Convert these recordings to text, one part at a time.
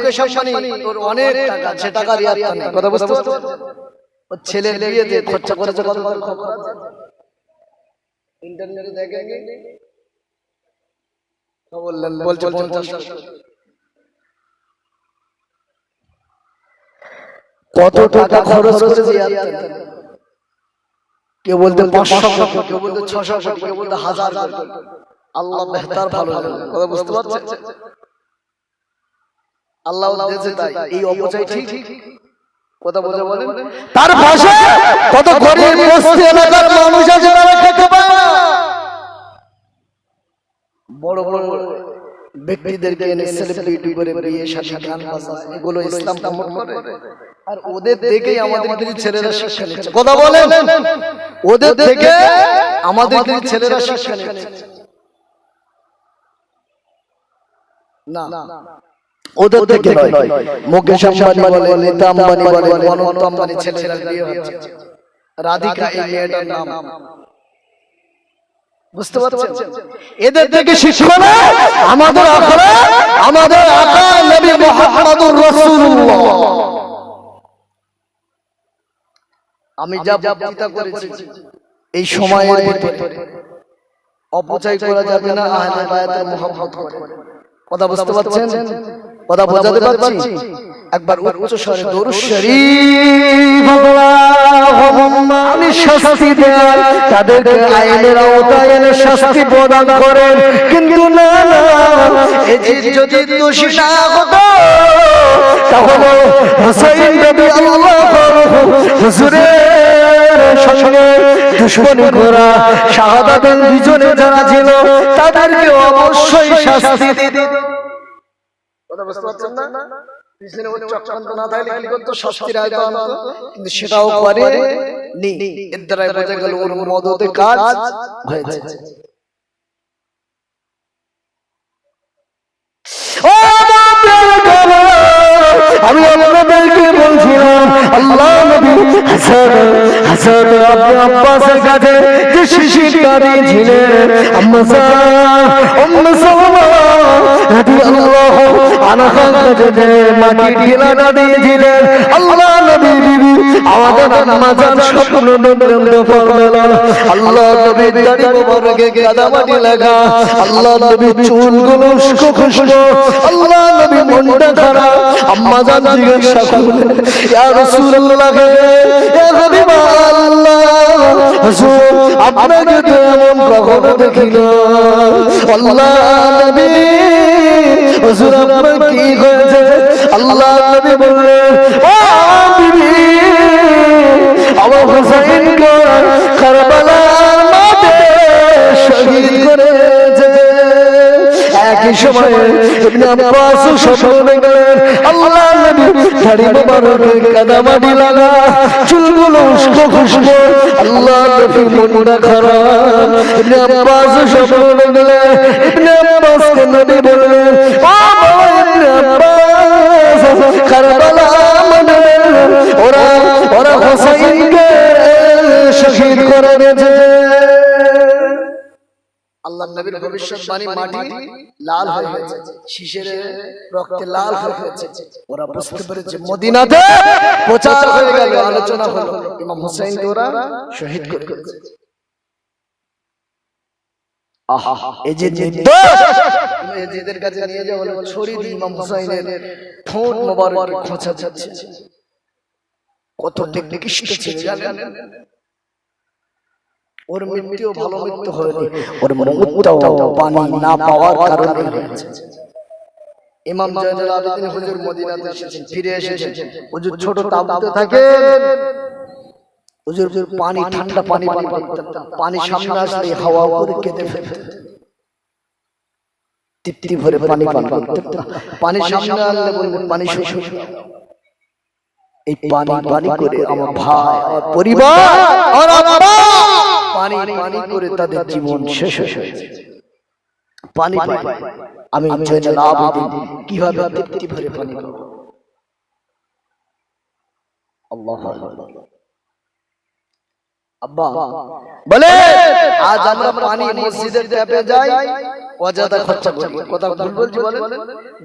মুকেশ আম্বানি ওর অনেক টাকা, সে টাকা রিয়াদ নেই, কথা বুঝতে পারছেন? ওর ছেলের বিয়েতে খরচা করেছে কত খবর আছে, ইন্টারনেটে দেখেন, বললেন বলছে 50 কত টাকা খরচ করেছে রিয়াদ। কেউ বলতে 500 কোটি, কেউ বলতে 600 কোটি, কেউ বলতে 1000 কোটি। আল্লাহ বেহতার ভালো জানেন, কথা বুঝতে পারছেন? আল্লাহ দিয়েছে তাই, এই অপচয় ঠিক কথা বোঝা বলেন। তার পাশে কত গরিব বস্তি এলাকার মানুষ আছে যারা খেতে পায় না, বড় বড় ব্যক্তিদেরকে এনে সেলিব্রিটি করে বিয়ে শাদী গান বাজনা এগুলো ইসলাম প্রমোট করে, আর ওদের দেখেই আমাদের কিছু ছেলেরা শিক্ষা নিচ্ছে, কথা বলেন, ওদের থেকে আমাদের কিছু ছেলেরা শিক্ষা নিচ্ছে না, ওদের থেকে নয়। মুকেশ আম্বানি বলে, নীতা আম্বানি বলে, অনন্ত আম্বানি ছেলেরা বিয়ে হচ্ছে। রাধিকা এই মেয়েটার নাম, বুঝতে পারছেন? এদের থেকে শিক্ষা না, আমাদের আখিরাত, আমাদের আকা নবী মুহাম্মদুর রাসূলুল্লাহ। আমি যা বক্তৃতা করেছি এই সময়ের ভিতরে অপচয় করা যাবে না, আহলে বায়াতের মুহাব্বত করে, কথা বুঝতে পারছেন? কথা বোঝাতে পারছি? একবার উচ্চ স্বরে দরুদ শরীফ আল্লাহুম্মা আমি শাস্তি দেন, তাদেরকে আইনের আওতায় এনে শাস্তি প্রদান করেন, কিন্তু না না, এই যদি দোষী না হতো তাহলে হুসাইন রাদিয়াল্লাহু আনহু হুজুরের সঙ্গে দুশমনি করা শাহাদাতের দুজনে যারা ছিল তাদেরকে অবশ্যই শাস্তি দিতে। কথা বুঝতে পারছেন না? পিছনে ওর চক্রান্ত না থাকলে কি করতো? শাস্তির আওতায় আনতো, কিন্তু সেটাও করে নি। এর দ্বারা বোঝা গেল ওর মদতে কাজ হয়েছে। আমি আপনাদেরকে বলছিলাম আল্লাহ নবী হযরত আব্বাসের কাছে যে শিশিরটা দিয়েছিলেন আম্মা উম্মে সালামা রাদিয়াল্লাহু আনহা কাছে যে মাটির ঢিলাটা দিয়েছিলেন আল্লাহ নবী বিবি আমাদের আম্মা জান স্বপ্ন দেখতে পারলেন। আল্লাহ নবী দাড়ি মোবারকে কাদা মাটি লাগা, আল্লাহ নবী চুলগুলো উস্কো খুশকো, আল্লাহ নবী মনটা খারাপ। আম্মা জান জিজ্ঞাসা করলেন ইয়া রাসূলুল্লাহ, ইয়া হাবিবাল্লাহ, হুজুর আপনাকে তো এমন কখনো দেখি না। আল্লাহ নবী, হুজুর আপনার কি হয়েছে? আল্লাহ নবী বললেন ও বিবি, আমার হুসাইনকে কারবালার মাঠে শহীদ করেছে। একই সময়ে ইবনে আব্বাস স্বপ্ন দেখলেন আল্লাহ নবী দাড়ি মোবারকে কাদা মাটি লাগা, চুলগুলো উস্কো খুশকো, আল্লাহ নবী মনটা খারাপ। ইবনে আব্বাস স্বপ্ন দেখলেন, ইবনে আব্বাসকে নবী বললেন ও ইবনে আব্বাস, কারবালা মানে ওরা হুসাইনকে শহীদ করে দিয়েছে। আল্লাহ নবীর ভবিষ্যৎবাণী মাটি লাল হয়ে গেছে, শিশের রক্তে লাল হয়ে গেছে। ওরা বুঝতে পেরেছে মদিনাতে প্রচার হয়ে গেল, আলোচনা হলো, ইমাম হুসাইনকে ওরা শহীদ করে দিয়েছে। আহা, এই যে নির্দোষ এদের কাছে নিয়ে যাওয়া হলো, ছড়ি দিয়ে ইমাম হুসাইনের ঠোঁট মোবারকে খোঁচা যাচ্ছে। কত নিকৃষ্ট ছিল জানেন? ওর মৃত্যু ভালো মৃত্যু হয়নি, ওর মুখটাও পানি না পাওয়ার কারণে হয়েছে। ইমাম জয়নুল আবেদিন হুজুর মদিনাতে এসেছেন, ফিরে এসেছেন। হুজুর ছোট তাঁবুতে থাকেন, হুজুর পানি ঠান্ডা পানি পান করতেন, পানি সামনে আসলে হাওয়া করে কেঁদে ফেলতেন, তৃপ্তি ভরে পানি পান করতেন। পানি সামনে আসলে বললেন পানি শেষ, এই পানি পানি করে আমার ভাই, আমার পরিবার, আমার আব্বা পানি পানি করে তাদের জীবন শেষ হয়েছে। পানি পানি আমি জয়নুল আবেদিন কিভাবে তৃপ্তি ভরে পানি পাবো? আল্লাহু আকবার। আব্বা বলে আজ আমরা পানি মসজিদের ট্যাপে যাই, অযথা খরচা করি। কথা ভুল বলছি বলেন?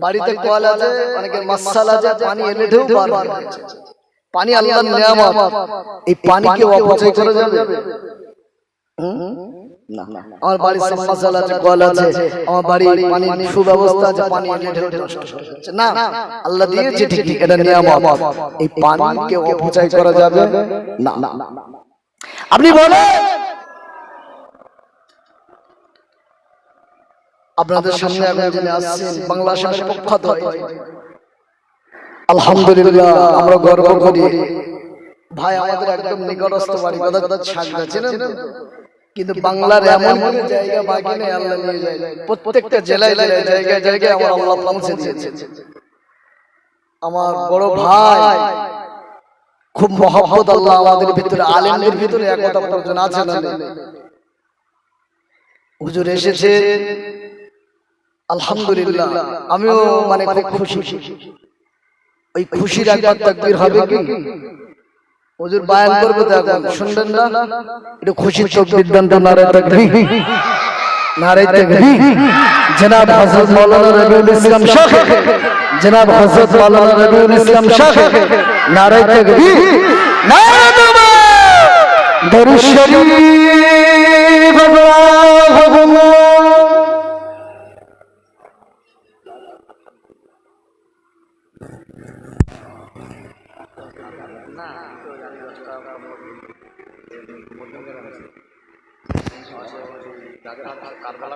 বাড়িতে কল আছে, অনেকের মাসাল আছে, পানি এনে ঢেউ বার হয়ে যাচ্ছে। পানি আল্লাহর নিয়ামত, এই পানিকে অপচয় করা যাবে? না। আমার বাড়ির সাবমার্সাল আছে, কল আছে, আমার বাড়ির পানির সুব্যবস্থা আছে, পানি এনে ঢেউ নষ্ট হয়ে যাচ্ছে না, আল্লাহ দিয়েছে ঠিকই, এটা নিয়ামত। এই পানিকে অপচয় করা যাবে না। আপনি বলেন, আপনাদের সামনে এখন যিনি আসছেন বাংলাদেশের প্রখ্যাত, আলহামদুলিল্লাহ আমরা গর্ব করি। ভাই আমাদের একদম নিকটস্থ বাড়ি, কথা ছাড়া চেনেন তো? কিন্তু বাংলার এমন কোনো জায়গা বাকি নেই আল্লাহ নিয়ে যায়, প্রত্যেকটা জেলায় জেলায় জায়গায় জায়গায় আমার আল্লাহ পৌঁছে দিয়েছে। আমার বড় ভাই খুব মহব্বত আল্লাহ আমাদের ভিতরে, আলেমদের ভিতরে একতা প্রয়োজন আছে না? হুজুর এসেছে আলহামদুলিল্লাহ, আমিও মানে খুব খুশি। ওই খুশির একবার তাকবীর হবে কি? হুজুর বয়ান করবে তো এখন শুনবেন না? একটু খুশির তাকবীর দেন তো, নারে তাকবীর, নারে তাকবীর। জনাব হযরত মাওলানা রবিউল ইসলাম শাহ, জনাব হযরত মাওলানা রবিউল ইসলাম শাহ, নারে তাকবীর, নারে তাকবীর। দরুদ শরীফ আল্লাহুম্মা কারবালা